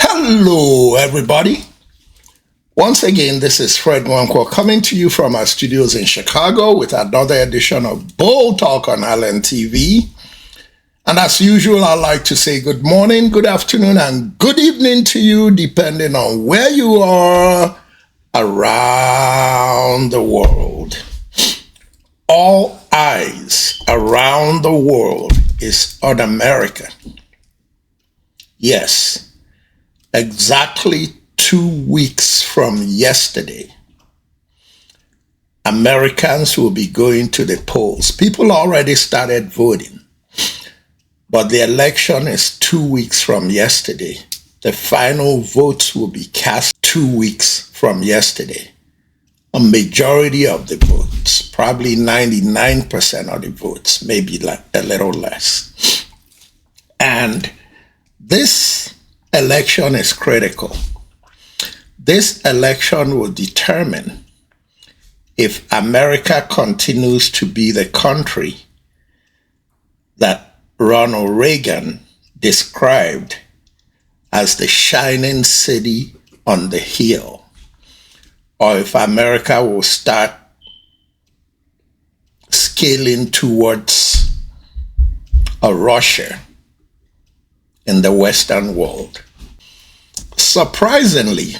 Hello, everybody. Once again, this is Fred Nwankwo coming to you from our studios in Chicago with another edition of Bold Talk on Island TV. And as usual, I'd like to say good morning, good afternoon, and good evening to you, depending on where you are around the world. All eyes around the world is on America. Yes. Exactly 2 weeks from yesterday, Americans will be going to the polls. People already started voting, but the election is 2 weeks from yesterday. The final votes will be cast 2 weeks from yesterday. A majority of the votes, probably 99% of the votes, maybe like a little less. And this election is critical. This election will determine if America continues to be the country that Ronald Reagan described as the shining city on the hill, or if America will start scaling towards a Russia in the Western world. Surprisingly,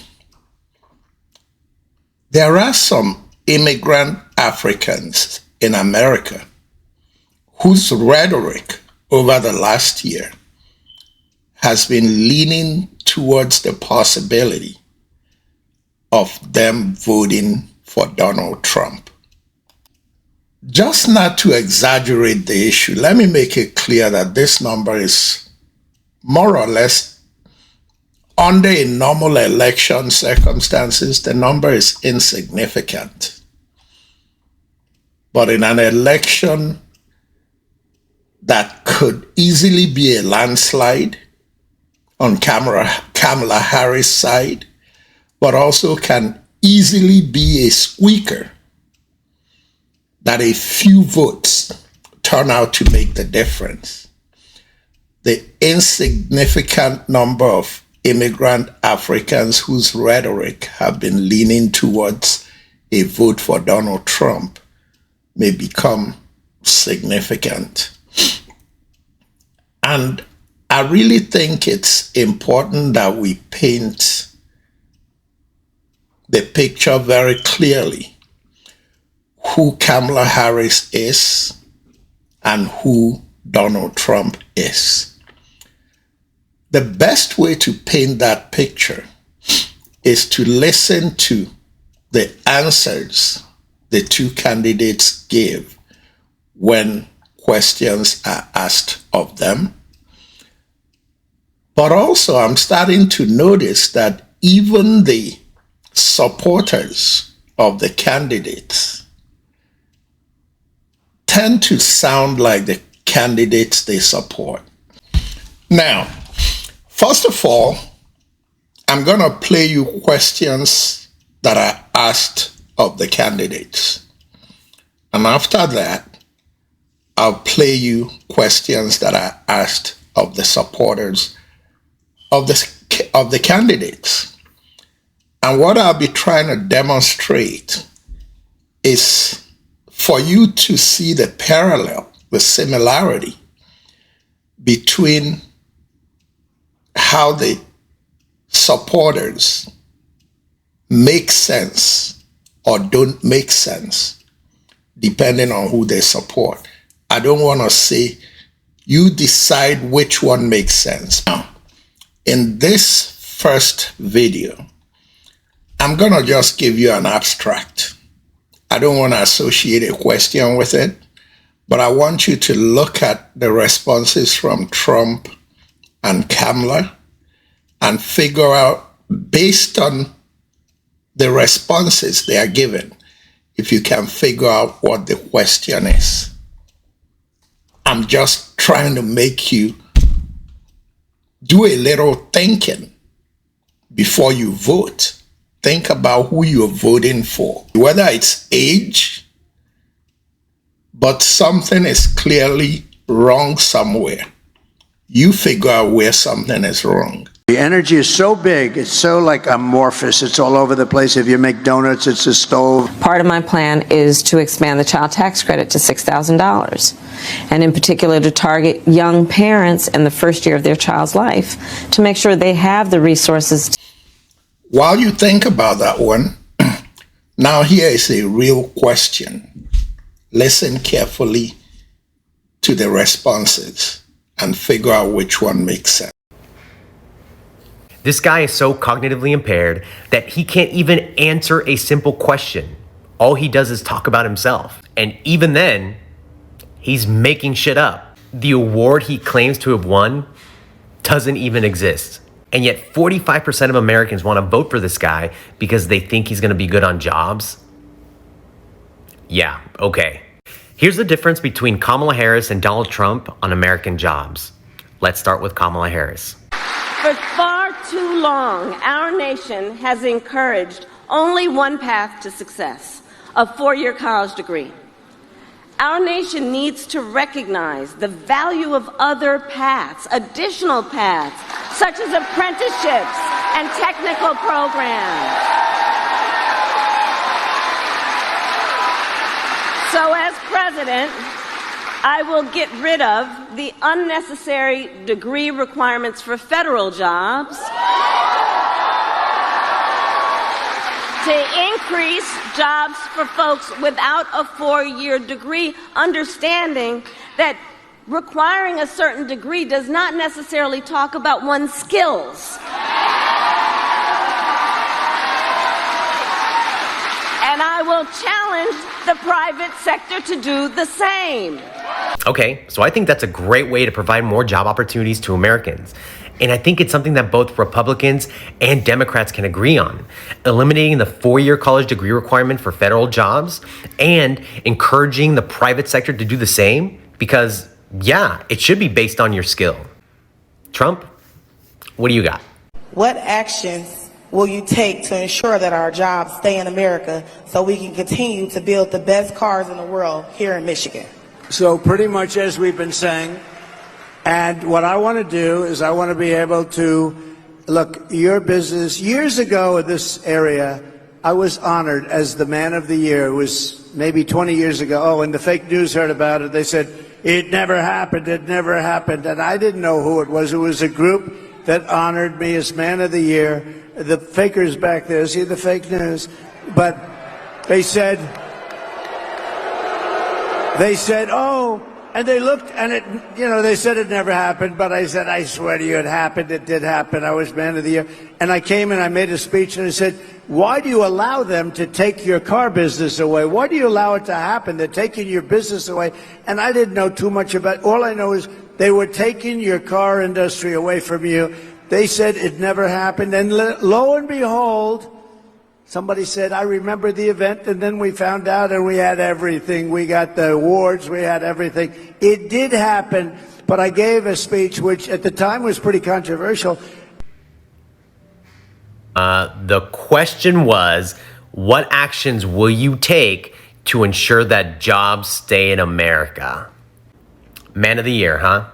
there are some immigrant Africans in America whose rhetoric over the last year has been leaning towards the possibility of them voting for Donald Trump. Just not to exaggerate the issue, let me make it clear that this number is more or less, under a normal election circumstances, the number is insignificant. But in an election that could easily be a landslide on Kamala Harris' side, but also can easily be a squeaker, that a few votes turn out to make the difference. The insignificant number of immigrant Africans whose rhetoric have been leaning towards a vote for Donald Trump may become significant. And I really think it's important that we paint the picture very clearly, who Kamala Harris is and who Donald Trump is. The best way to paint that picture is to listen to the answers the two candidates give when questions are asked of them. But also, I'm starting to notice that even the supporters of the candidates tend to sound like the candidates they support. Now, first of all, I'm going to play you questions that are asked of the candidates. And after that, I'll play you questions that are asked of the supporters of the candidates. And what I'll be trying to demonstrate is for you to see the parallel, the similarity between how the supporters make sense or don't make sense, depending on who they support. I don't want to say you decide which one makes sense. Now, in this first video, I'm going to just give you an abstract. I don't want to associate a question with it, but I want you to look at the responses from Trump and Kamala and figure out, based on the responses they are given, if you can figure out what the question is. I'm just trying to make you do a little thinking before you vote think about who you're voting for, whether it's age, but something is clearly wrong somewhere. You figure out where something is wrong. The energy is so big, it's so like amorphous, it's all over the place. If you make donuts, it's a stove. Part of my plan is to expand the child tax credit to $6,000, and in particular to target young parents in the first year of their child's life to make sure they have the resources. While you think about that one, now here is a real question. Listen carefully to the responses and figure out which one makes sense. This guy is so cognitively impaired that he can't even answer a simple question. All he does is talk about himself. And even then, he's making shit up. The award he claims to have won doesn't even exist. And yet 45% of Americans want to vote for this guy because they think he's going to be good on jobs. Yeah, okay. Here's the difference between Kamala Harris and Donald Trump on American jobs. Let's start with Kamala Harris. For far too long, our nation has encouraged only one path to success, a four-year college degree. Our nation needs to recognize the value of other paths, additional paths, such as apprenticeships and technical programs. So as president, I will get rid of the unnecessary degree requirements for federal jobs to increase jobs for folks without a four-year degree, understanding that requiring a certain degree does not necessarily talk about one's skills. And I will challenge the private sector to do the same. Okay, so I think that's a great way to provide more job opportunities to Americans. And I think it's something that both Republicans and Democrats can agree on. Eliminating the four-year college degree requirement for federal jobs and encouraging the private sector to do the same because, yeah, it should be based on your skill. Trump, what do you got? What actions will you take to ensure that our jobs stay in America so we can continue to build the best cars in the world here in Michigan? So pretty much as we've been saying, and what I want to do is I want to be able to, look, your business, years ago in this area, I was honored as the man of the year. It was maybe 20 years ago. Oh, and the fake news heard about it. They said, it never happened, it never happened. And I didn't know who it was. It was a group that honored me as man of the year. The fakers back there, see the fake news? But they said, oh, and they looked and it, they said it never happened, but I said, I swear to you, it happened. It did happen. I was man of the year. And I came and I made a speech and I said, why do you allow them to take your car business away? Why do you allow it to happen? They're taking your business away. And I didn't know too much about it. All I know is they were taking your car industry away from you. They said it never happened. And lo and behold, somebody said, I remember the event, and then we found out and we had everything. We got the awards, we had everything. It did happen, but I gave a speech which at the time was pretty controversial. The question was, what actions will you take to ensure that jobs stay in America? Man of the year, huh?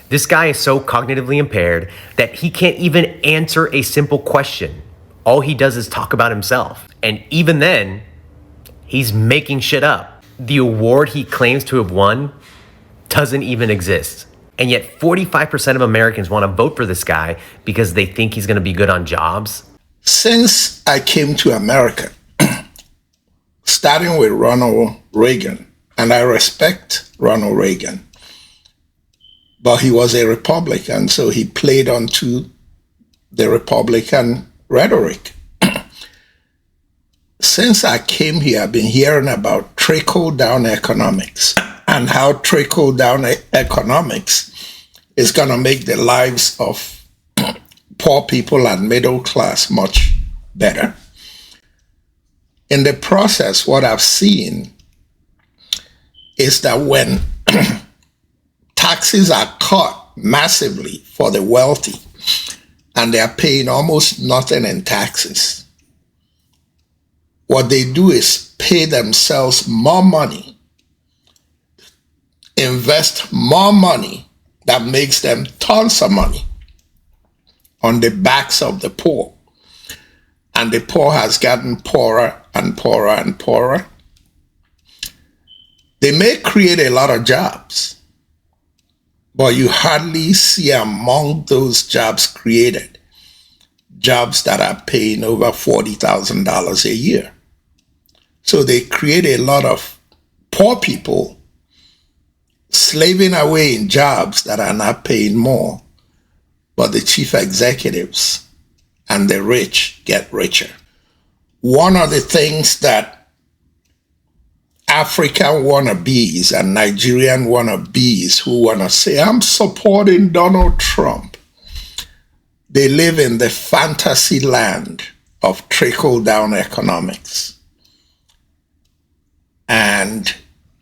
This guy is so cognitively impaired that he can't even answer a simple question. All he does is talk about himself. And even then, he's making shit up. The award he claims to have won doesn't even exist. And yet 45% of Americans want to vote for this guy because they think he's going to be good on jobs. Since I came to America, starting with Ronald Reagan, and I respect Ronald Reagan, but he was a Republican, so he played onto the Republican rhetoric. Since I came here, I've been hearing about trickle-down economics and how trickle-down economics is going to make the lives of poor people and middle class much better. In the process, what I've seen is that when taxes are cut massively for the wealthy, and they are paying almost nothing in taxes, what they do is pay themselves more money, invest more money that makes them tons of money on the backs of the poor. And the poor has gotten poorer and poorer and poorer. They may create a lot of jobs, but you hardly see among those jobs created jobs that are paying over $40,000 a year. So they create a lot of poor people slaving away in jobs that are not paying more, but the chief executives and the rich get richer. One of the things that African wannabes and Nigerian wannabes who want to say, I'm supporting Donald Trump, they live in the fantasy land of trickle-down economics. And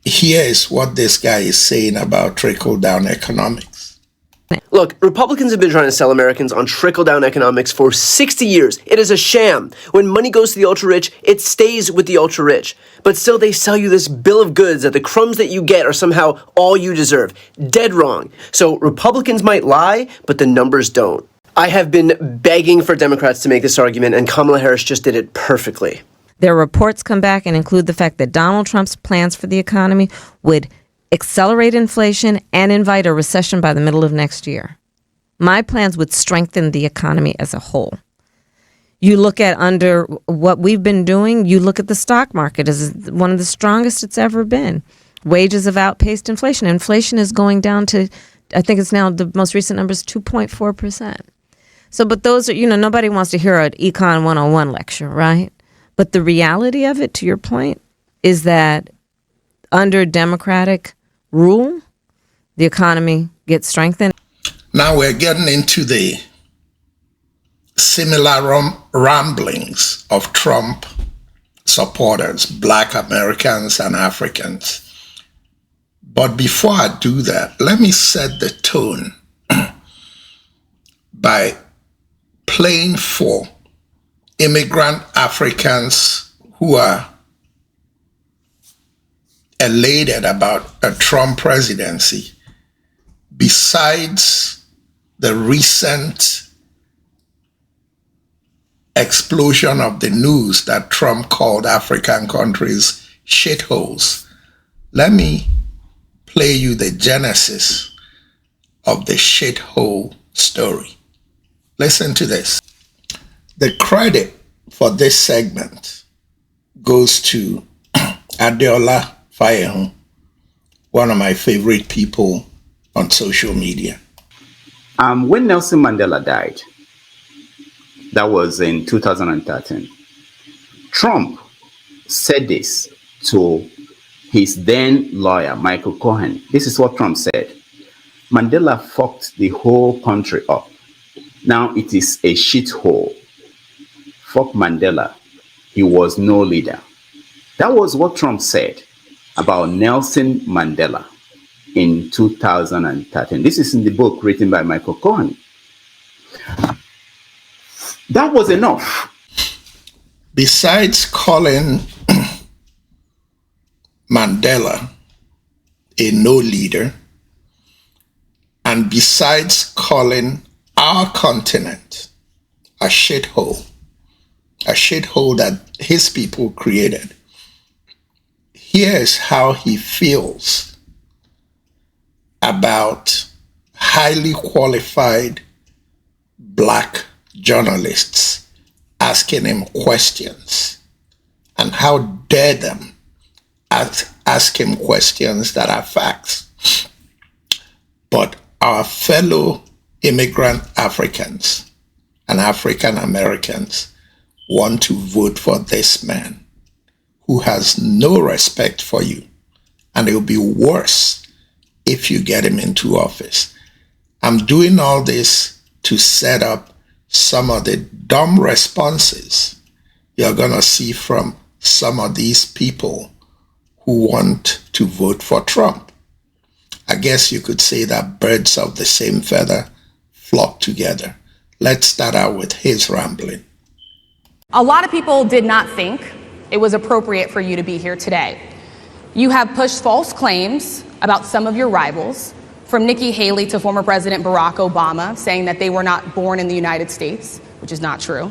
here is what this guy is saying about trickle-down economics. Look, Republicans have been trying to sell Americans on trickle-down economics for 60 years. It is a sham. When money goes to the ultra-rich, it stays with the ultra-rich. But still, they sell you this bill of goods that the crumbs that you get are somehow all you deserve. Dead wrong. So Republicans might lie, but the numbers don't. I have been begging for Democrats to make this argument, and Kamala Harris just did it perfectly. Their reports come back and include the fact that Donald Trump's plans for the economy would accelerate inflation and invite a recession by the middle of next year. My plans would strengthen the economy as a whole. You look at under what we've been doing, you look at the stock market as one of the strongest it's ever been. Wages have outpaced inflation. Inflation is going down to, I think it's now the most recent number is 2.4%. So, but those are, nobody wants to hear an Econ 101 lecture, right? But the reality of it, to your point, is that under Democratic rule, the economy gets strengthened. Now we're getting into the similar ramblings of Trump supporters, Black Americans and Africans. But before I do that, let me set the tone by playing for immigrant Africans who are elated about a Trump presidency, besides the recent explosion of the news that Trump called African countries shitholes. Let me play you the genesis of the shithole story. Listen to this. The credit for this segment goes to Adeola Fayehun, one of my favorite people on social media. When Nelson Mandela died, that was in 2013, Trump said this to his then lawyer, Michael Cohen. This is what Trump said. Mandela fucked the whole country up. Now it is a shithole. Fuck Mandela. He was no leader. That was what Trump said about Nelson Mandela in 2013. This is in the book written by Michael Cohen. That was enough. Besides calling Mandela a no leader, and besides calling our continent a shithole that his people created, here's how he feels about highly qualified Black journalists asking him questions, and how dare them ask him questions that are facts. But our fellow immigrant Africans and African Americans want to vote for this man who has no respect for you, and it will be worse if you get him into office. I'm doing all this to set up some of the dumb responses you're going to see from some of these people who want to vote for Trump. I guess you could say that birds of the same feather flock together. Let's start out with his rambling. A lot of people did not think it was appropriate for you to be here today. You have pushed false claims about some of your rivals, from Nikki Haley to former President Barack Obama, saying that they were not born in the United States, which is not true.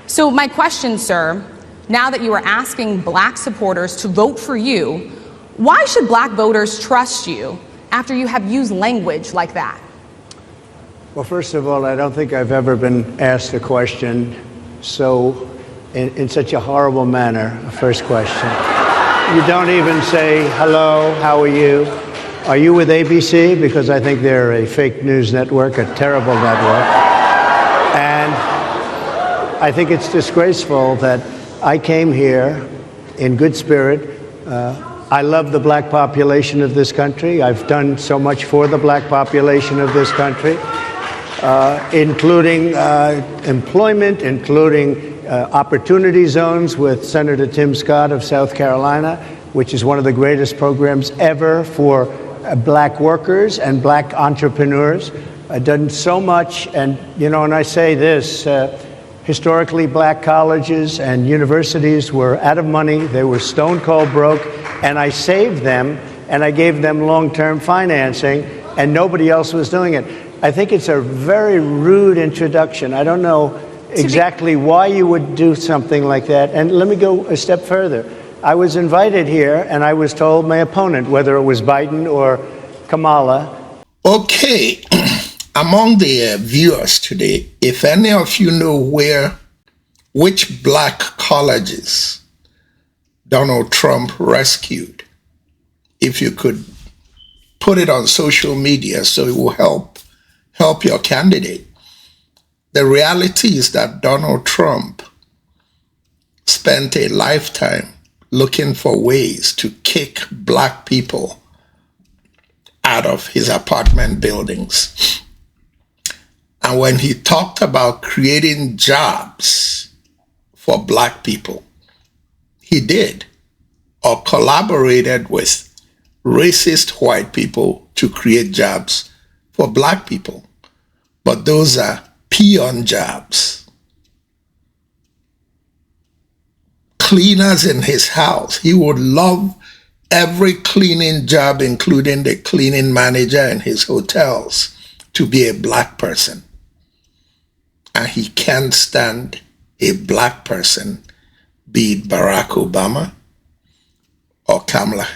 So my question, sir, now that you are asking black supporters to vote for you, why should black voters trust you after you have used language like that? Well, first of all, I don't think I've ever been asked a question so in such a horrible manner. First question. You don't even say, hello, how are you? Are you with ABC? Because I think they're a fake news network, a terrible network. And I think it's disgraceful that I came here in good spirit. I love the black population of this country. I've done so much for the black population of this country, including employment, including opportunity zones with Senator Tim Scott of South Carolina, which is one of the greatest programs ever for black workers and black entrepreneurs. I've done so much, and and I say this, historically black colleges and universities were out of money, they were stone cold broke, and I saved them, and I gave them long-term financing, and nobody else was doing it. I think it's a very rude introduction. I don't know exactly why you would do something like that, and let me go a step further. I was invited here, and I was told my opponent, whether it was Biden or Kamala. Okay, among the viewers today, if any of you know which black colleges Donald Trump rescued, if you could put it on social media so it will help your candidate. The reality is that Donald Trump spent a lifetime looking for ways to kick black people out of his apartment buildings. And when he talked about creating jobs for black people, he did, or collaborated with racist white people to create jobs for black people. But those are peon jobs. Cleaners in his house. He would love every cleaning job, including the cleaning manager in his hotels, to be a black person. And he can't stand a black person, be it Barack Obama or Kamala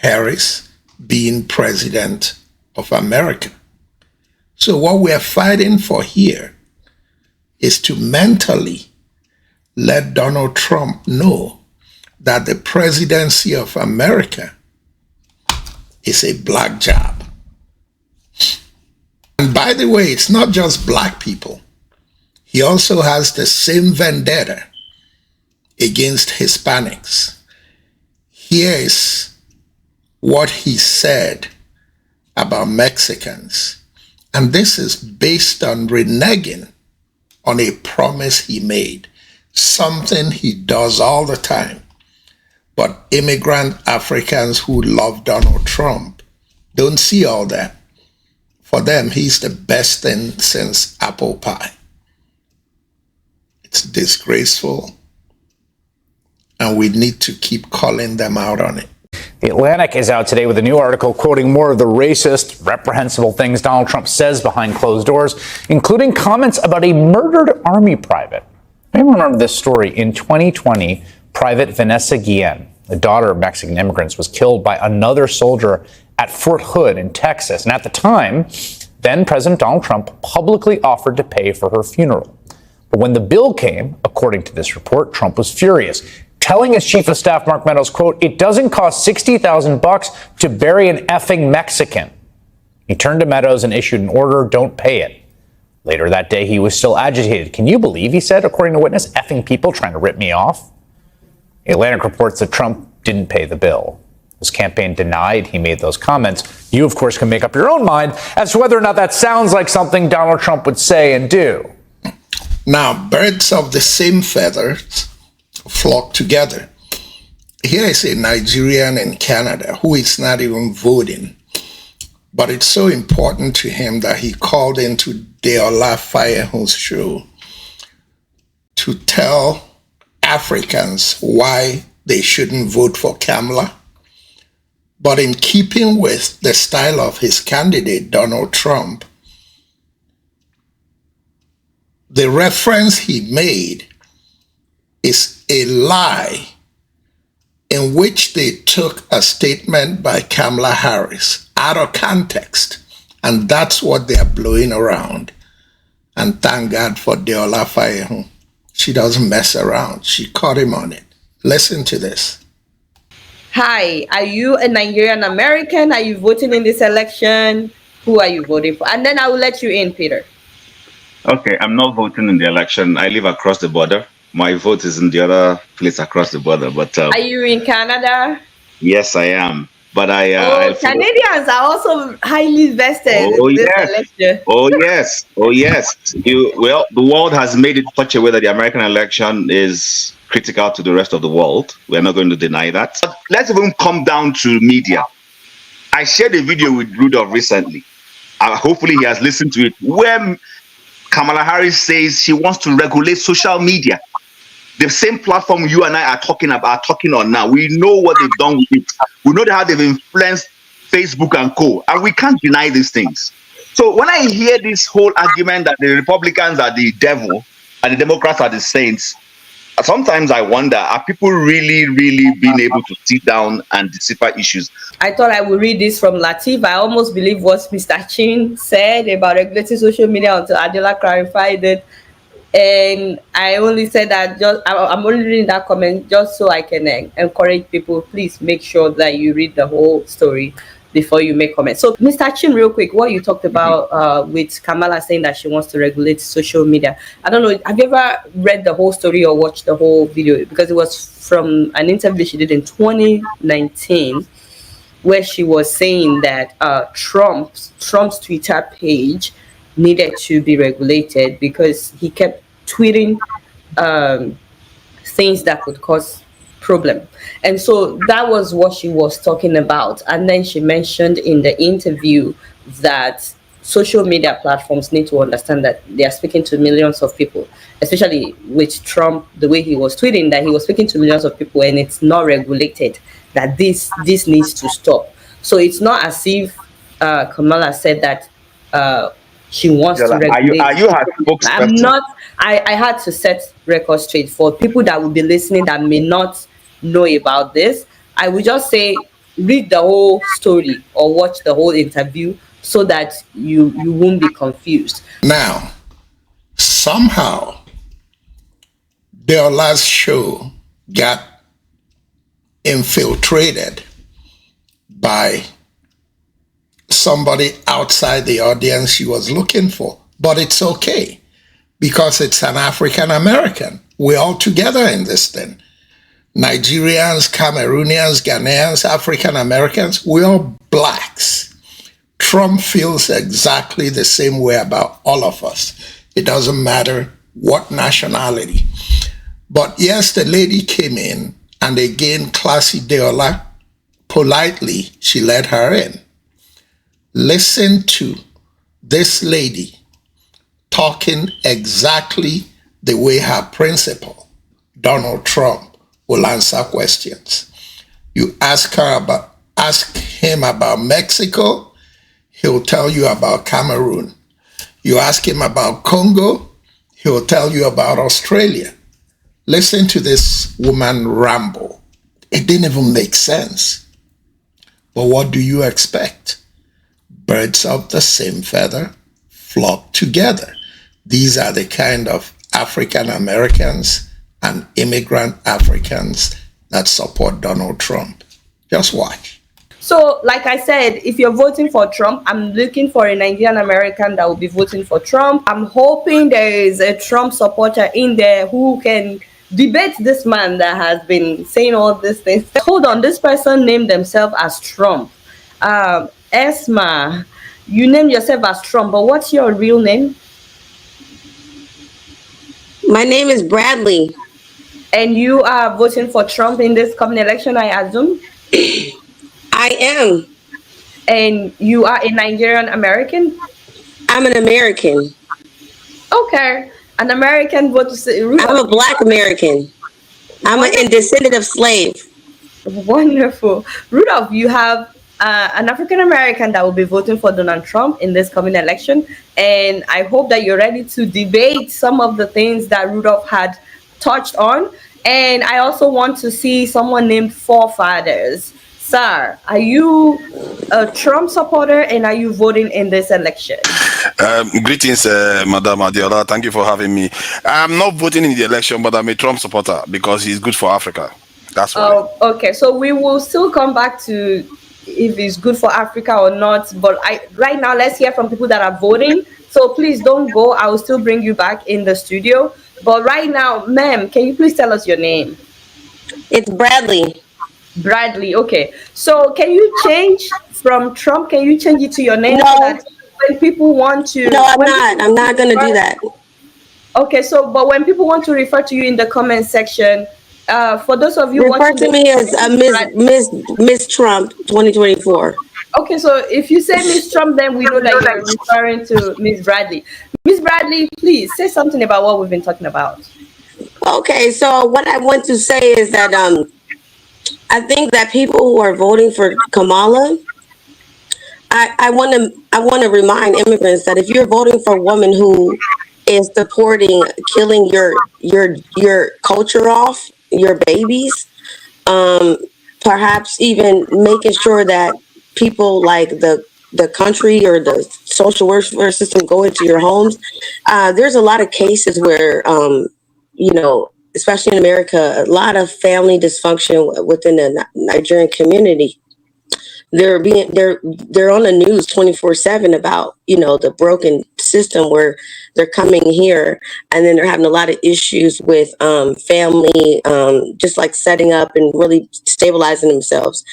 Harris, being president of America. So what we are fighting for here is to mentally let Donald Trump know that the presidency of America is a black job. And by the way, it's not just black people. He also has the same vendetta against Hispanics. Here is what he said about Mexicans. And this is based on reneging on a promise he made, something he does all the time. But immigrant Africans who love Donald Trump don't see all that. For them, he's the best thing since apple pie. It's disgraceful, and we need to keep calling them out on it. The Atlantic is out today with a new article quoting more of the racist, reprehensible things Donald Trump says behind closed doors, including comments about a murdered Army private. I remember this story. In 2020, Private Vanessa Guillen, the daughter of Mexican immigrants, was killed by another soldier at Fort Hood in Texas. And at the time, then President Donald Trump publicly offered to pay for her funeral. But when the bill came, according to this report, Trump was furious, telling his chief of staff, Mark Meadows, quote, "It doesn't cost $60,000 to bury an effing Mexican." He turned to Meadows and issued an order, "Don't pay it." Later that day, he was still agitated. "Can you believe," he said, according to witness, "effing people trying to rip me off?" The Atlantic reports that Trump didn't pay the bill. His campaign denied he made those comments. You, of course, can make up your own mind as to whether or not that sounds like something Donald Trump would say and do. Now, birds of the same feathers flock together. Here is a Nigerian in Canada who is not even voting, but it's so important to him that he called into Deola Fayeho's show to tell Africans why they shouldn't vote for Kamala. But in keeping with the style of his candidate, Donald Trump, the reference he made is a lie in which they took a statement by Kamala Harris out of context. And that's what they're blowing around. And thank God for Deola Fayehu. She doesn't mess around. She caught him on it. Listen to this. Hi, are you a Nigerian American? Are you voting in this election? Who are you voting for? And then I will let you in, Peter. Okay, I'm not voting in the election. I live across the border. My vote is in the other place across the border. But are you in Canada? Yes, I am. But Canadians are also highly vested in this election. Oh yes. The world has made it such a way that the American election is critical to the rest of the world. We're not going to deny that. But let's even come down to media. I shared a video with Rudolph recently. Hopefully he has listened to it, where Kamala Harris says she wants to regulate social media. The same platform you and I are talking on now. We know what they've done with it. We know how they've influenced Facebook and co. And we can't deny these things. So when I hear this whole argument that the Republicans are the devil and the Democrats are the saints, sometimes I wonder, are people really being able to sit down and decipher issues? I thought I would read this from Latif. I almost believe what Mr. Chin said about regulating social media until Adela clarified it. And I only said that I'm only reading that comment just so I can encourage people. Please make sure that you read the whole story before you make comments. So, Mr. Chin, real quick, what you talked about with Kamala saying that she wants to regulate social media. I don't know, have you ever read the whole story or watched the whole video? Because it was from an interview she did in 2019, where she was saying that Trump's Twitter page needed to be regulated because he kept tweeting things that could cause problem. And so that was what she was talking about. And then she mentioned in the interview that social media platforms need to understand that they are speaking to millions of people, especially with Trump, the way he was tweeting, that he was speaking to millions of people and it's not regulated, that this needs to stop. So it's not as if Kamala said that she wants to regulate. Are you her spokesperson? I'm not. I had to set record straight for people that will be listening that may not know about this. I would just say read the whole story or watch the whole interview so that you won't be confused. Now, somehow, their last show got infiltrated by somebody outside the audience she was looking for. But it's okay, because it's an African American. We're all together in this thing. Nigerians, Cameroonians, Ghanaians, African Americans, we're all blacks. Trump feels exactly the same way about all of us. It doesn't matter what nationality. But yes, the lady came in, and again, Classy Deola, politely, she let her in. Listen to this lady talking exactly the way her principal, Donald Trump, will answer questions. You ask him about Mexico, he'll tell you about Cameroon. You ask him about Congo, he'll tell you about Australia. Listen to this woman ramble. It didn't even make sense. But what do you expect? Birds of the same feather flock together. These are the kind of African Americans and immigrant Africans that support Donald Trump. Just watch. So, like I said, if you're voting for Trump, I'm looking for a Nigerian American that will be voting for Trump. I'm hoping there is a Trump supporter in there who can debate this man that has been saying all these things. Hold on, this person named themselves as Trump. Esma, you named yourself as Trump, but what's your real name? My name is Bradley. And you are voting for Trump in this coming election, I assume? I am. And you are a Nigerian American? I'm an American. Okay. An American vote. I'm a Black American. I'm a descendant of slave. Wonderful. Rudolph, you have an African American that will be voting for Donald Trump in this coming election. And I hope that you're ready to debate some of the things that Rudolph had touched on. And I also want to see someone named Forefathers. Sir, are you a Trump supporter and are you voting in this election? Greetings, Madam Adiola. Thank you for having me. I'm not voting in the election, but I'm a Trump supporter because he's good for Africa. That's why. Oh, okay. So we will still come back to if it's good for Africa or not. But right now, let's hear from people that are voting. So please don't go. I will still bring you back in the studio. But right now, ma'am, can you please tell us your name? It's Bradley. Bradley. Okay. So can you change from Trump? Can you change it to your name? No. So that when people want to. No, I'm not. I'm not going to do that. Okay. So, but when people want to refer to you in the comment section, for those of you refer to me as Miss Trump 2024. Okay, so if you say Miss Trump, then we know that you're referring to Miss Bradley. Miss Bradley, please say something about what we've been talking about. Okay, so what I want to say is that I think that people who are voting for Kamala, I want to remind immigrants that if you're voting for a woman who is supporting killing your culture off, your babies, perhaps even making sure that people like the country or the social welfare system go into your homes. There's a lot of cases where, especially in America, a lot of family dysfunction within the Nigerian community. They're on the news 24/7 about, the broken system where they're coming here and then they're having a lot of issues with family, just like setting up and really stabilizing themselves.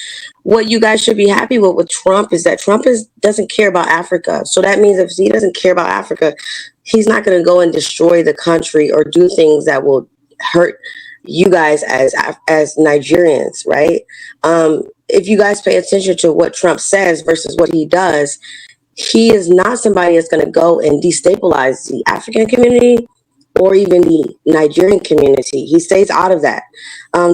What you guys should be happy with Trump is that Trump doesn't care about Africa. So that means if he doesn't care about Africa, he's not going to go and destroy the country or do things that will hurt you guys as Nigerians, right? If you guys pay attention to what Trump says versus what he does, he is not somebody that's going to go and destabilize the African community or even the Nigerian community. He stays out of that.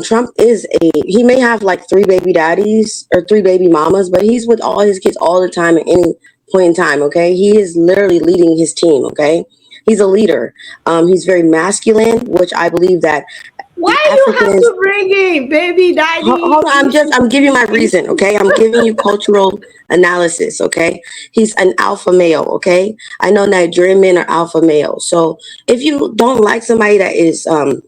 Trump he may have like 3 baby daddies or 3 baby mamas, but he's with all his kids all the time at any point in time, okay? He is literally leading his team, okay? He's a leader. He's very masculine, which I believe that why you have to bring in baby daddy? Hold on, I'm giving you my reason, okay? I'm giving you cultural analysis, okay? He's an alpha male, okay? I know Nigerian men are alpha males. So if you don't like somebody that is an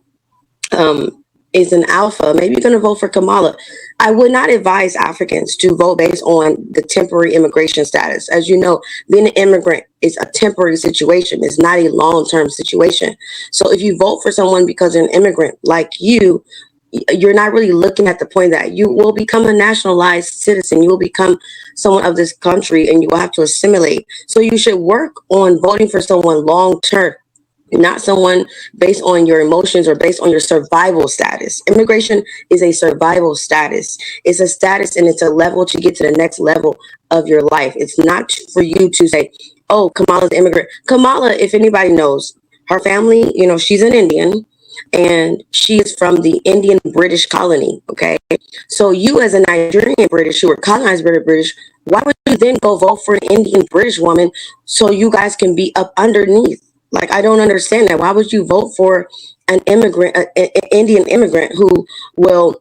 alpha, maybe you're gonna vote for Kamala. I would not advise Africans to vote based on the temporary immigration status. As you know, being an immigrant is a temporary situation. It's not a long-term situation. So if you vote for someone because they're an immigrant like you're not really looking at the point that you will become a nationalized citizen. You will become someone of this country and you will have to assimilate. So you should work on voting for someone long-term, not someone based on your emotions or based on your survival status. Immigration is a survival status. It's a status and it's a level to get to the next level of your life. It's not for you to say, oh, Kamala's an immigrant. Kamala, if anybody knows, her family, she's an Indian and she is from the Indian British colony, okay? So you as a Nigerian British who were colonized by the British, why would you then go vote for an Indian British woman so you guys can be up underneath? Like, I don't understand that. Why would you vote for an immigrant, an Indian immigrant who will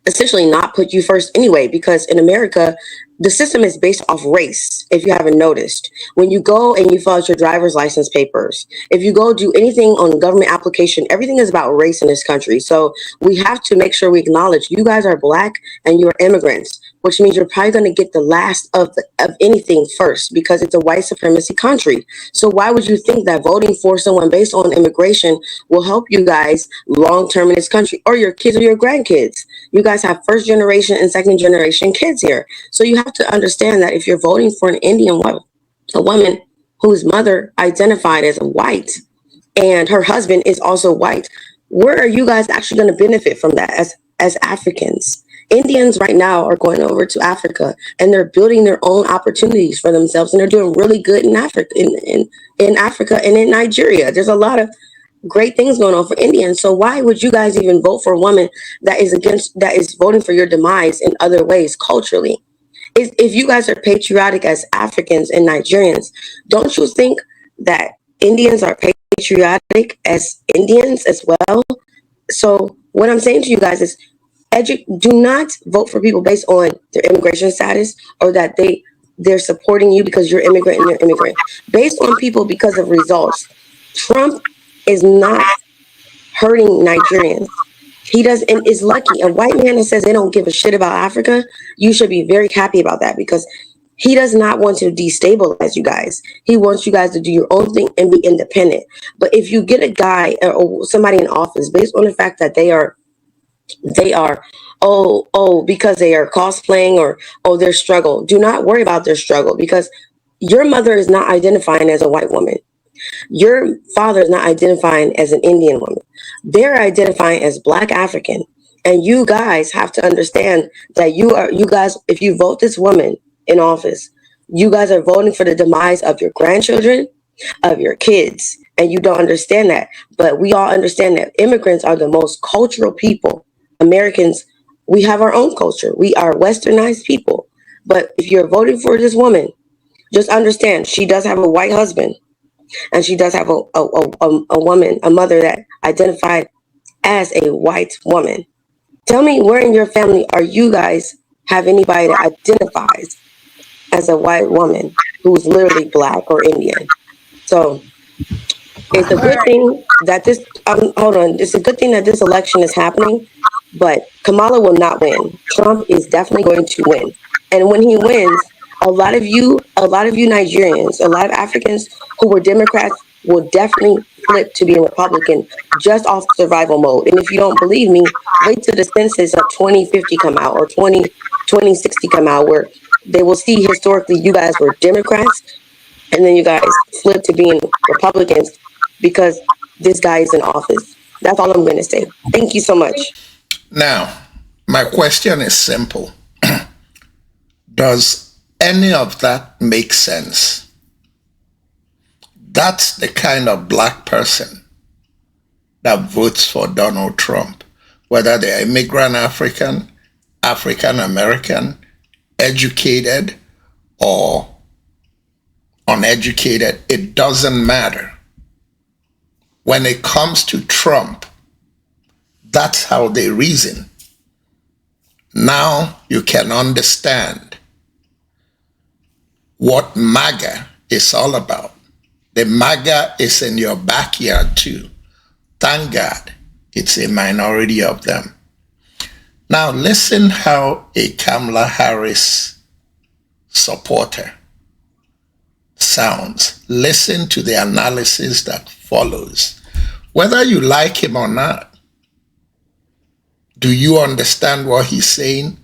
essentially not put you first anyway? Because in America, the system is based off race, if you haven't noticed. When you go and you fill out your driver's license papers, if you go do anything on government application, everything is about race in this country. So we have to make sure we acknowledge you guys are Black and you're immigrants, which means you're probably going to get the last of anything first because it's a white supremacy country. So why would you think that voting for someone based on immigration will help you guys long term in this country or your kids or your grandkids? You guys have first generation and second generation kids here. So you have to understand that if you're voting for an Indian woman, a woman whose mother identified as white and her husband is also white, where are you guys actually going to benefit from that as Africans? Indians right now are going over to Africa and they're building their own opportunities for themselves and they're doing really good in Africa, in Africa and in Nigeria. There's a lot of great things going on for Indians. So why would you guys even vote for a woman that is voting for your demise in other ways culturally? If you guys are patriotic as Africans and Nigerians, don't you think that Indians are patriotic as Indians as well? So what I'm saying to you guys is do not vote for people based on their immigration status or that they're supporting you because you're immigrant and they're immigrant. Based on people because of results. Trump is not hurting Nigerians. He does, and is lucky. A white man that says they don't give a shit about Africa, you should be very happy about that because he does not want to destabilize you guys. He wants you guys to do your own thing and be independent. But if you get a guy or somebody in office based on the fact that they are because they are cosplaying or their struggle, do not worry about their struggle because your mother is not identifying as a white woman. Your father is not identifying as an Indian woman. They're identifying as Black African. And you guys have to understand that you guys, if you vote this woman in office, you guys are voting for the demise of your grandchildren, of your kids. And you don't understand that. But we all understand that immigrants are the most cultural people. Americans, we have our own culture. We are westernized people. But if you're voting for this woman, just understand she does have a white husband. And she does have a woman, a mother that identified as a white woman. Tell me where in your family are you guys have anybody that identifies as a white woman who's literally Black or Indian? So it's a good thing that this, it's a good thing that this election is happening, but Kamala will not win. Trump is definitely going to win. And when he wins, a lot of you Nigerians, a lot of Africans who were Democrats will definitely flip to being Republican just off survival mode. And if you don't believe me, wait till the census of 2050 come out or 2060 come out where they will see historically you guys were Democrats and then you guys flip to being Republicans because this guy is in office. That's all I'm going to say. Thank you so much. Now, my question is simple. Does any of that make sense? That's the kind of Black person that votes for Donald Trump, whether they're immigrant African, African American, educated or uneducated, it doesn't matter. When it comes to Trump, that's how they reason. Now you can understand what MAGA is all about. The MAGA is in your backyard too. Thank God it's a minority of them. Now listen how a Kamala Harris supporter sounds. Listen to the analysis that follows. Whether you like him or not, do you understand what he's saying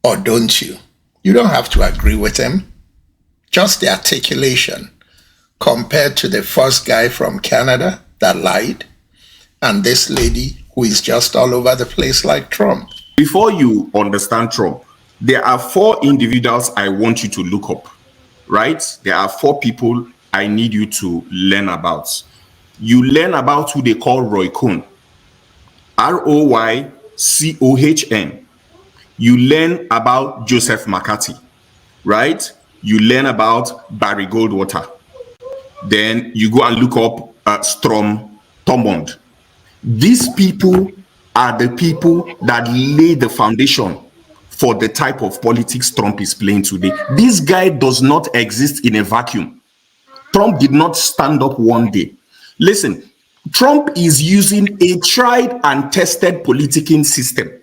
or don't you? You don't have to agree with him. Just the articulation compared to the first guy from Canada that lied and this lady who is just all over the place like Trump. Before you understand Trump, there are 4 individuals I want you to look up, right? There are 4 people I need you to learn about. You learn about who they call Roy Cohn, Roycohn. You learn about Joseph McCarthy, right? You learn about Barry Goldwater. Then you go and look up Strom Thurmond. These people are the people that lay the foundation for the type of politics Trump is playing today. This guy does not exist in a vacuum. Trump did not stand up one day. Listen, Trump is using a tried and tested politicking system.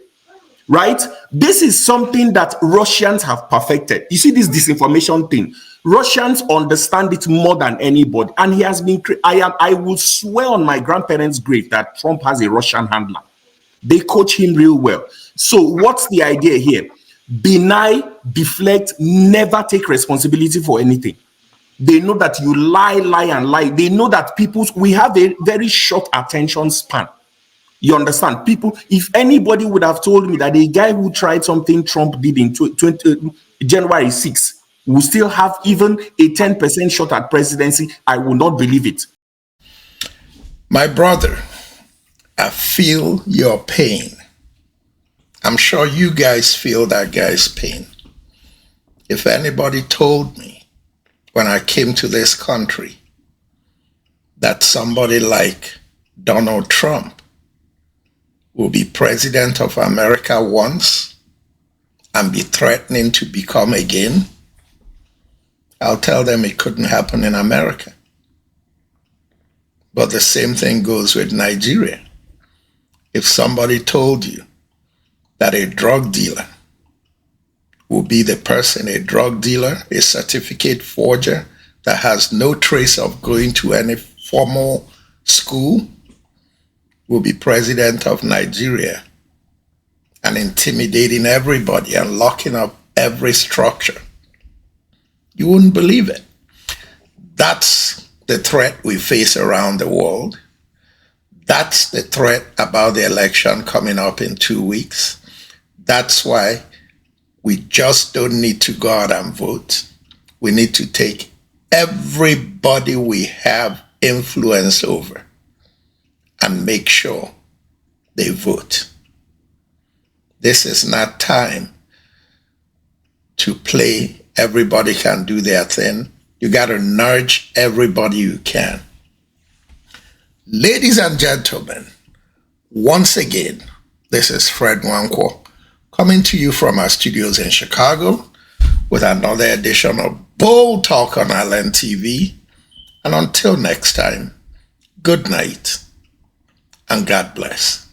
Right? This is something that Russians have perfected. You see this disinformation thing. Russians understand it more than anybody. And he has been, I will swear on my grandparents' grave that Trump has a Russian handler. They coach him real well. So what's the idea here? Deny, deflect, never take responsibility for anything. They know that you lie. They know that we have a very short attention span. You understand? People, if anybody would have told me that a guy who tried something Trump did in January 6 will still have even a 10% shot at presidency, I will not believe it. My brother, I feel your pain. I'm sure you guys feel that guy's pain. If anybody told me when I came to this country that somebody like Donald Trump will be president of America once and be threatening to become again, I'll tell them it couldn't happen in America. But the same thing goes with Nigeria. If somebody told you that a drug dealer will be the person, a drug dealer, a certificate forger that has no trace of going to any formal school, will be president of Nigeria and intimidating everybody and locking up every structure, you wouldn't believe it. That's the threat we face around the world. That's the threat about the election coming up in 2 weeks. That's why we just don't need to go out and vote. We need to take everybody we have influence over and make sure they vote. This is not time to play everybody can do their thing. You got to nudge everybody you can. Ladies and gentlemen, once again, this is Fred Nwankwo coming to you from our studios in Chicago with another edition of Bold Talk on Island TV. And until next time, good night and God bless.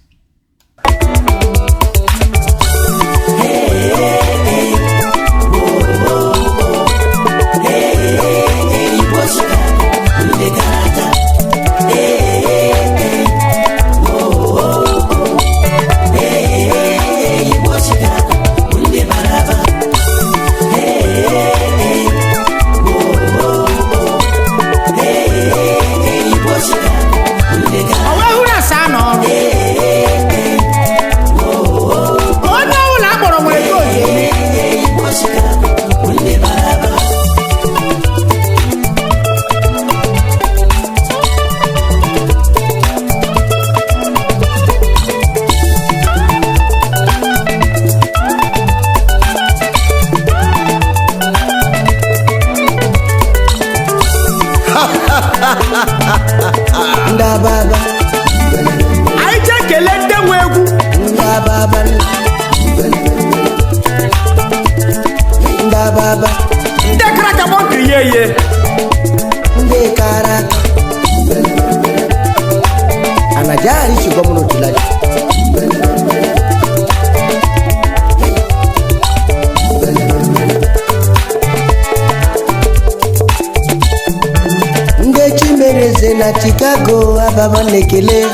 na Chicago ababa nekele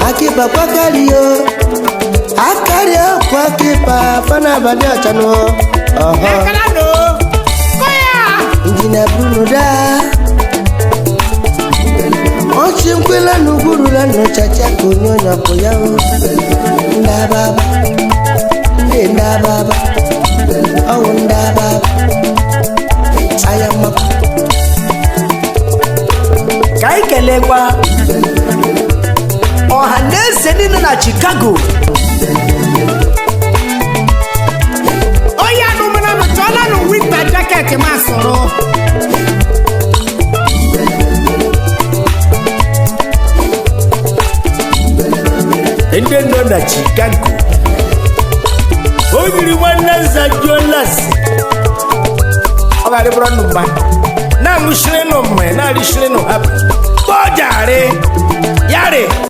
akipa kwa kalio akario kwa kipa fana badia chano kalano koya injina Bruno da ochimkwela nuguru la no chacha kunyonya koyao nda baba oh nda baba ayama kai kelekwa ohanese nino na Chicago oya no mana no tola no winter jacket masoro ende no na Chicago oyiri wana za jolas ogale bronu ba na mushire no me na rishire no happy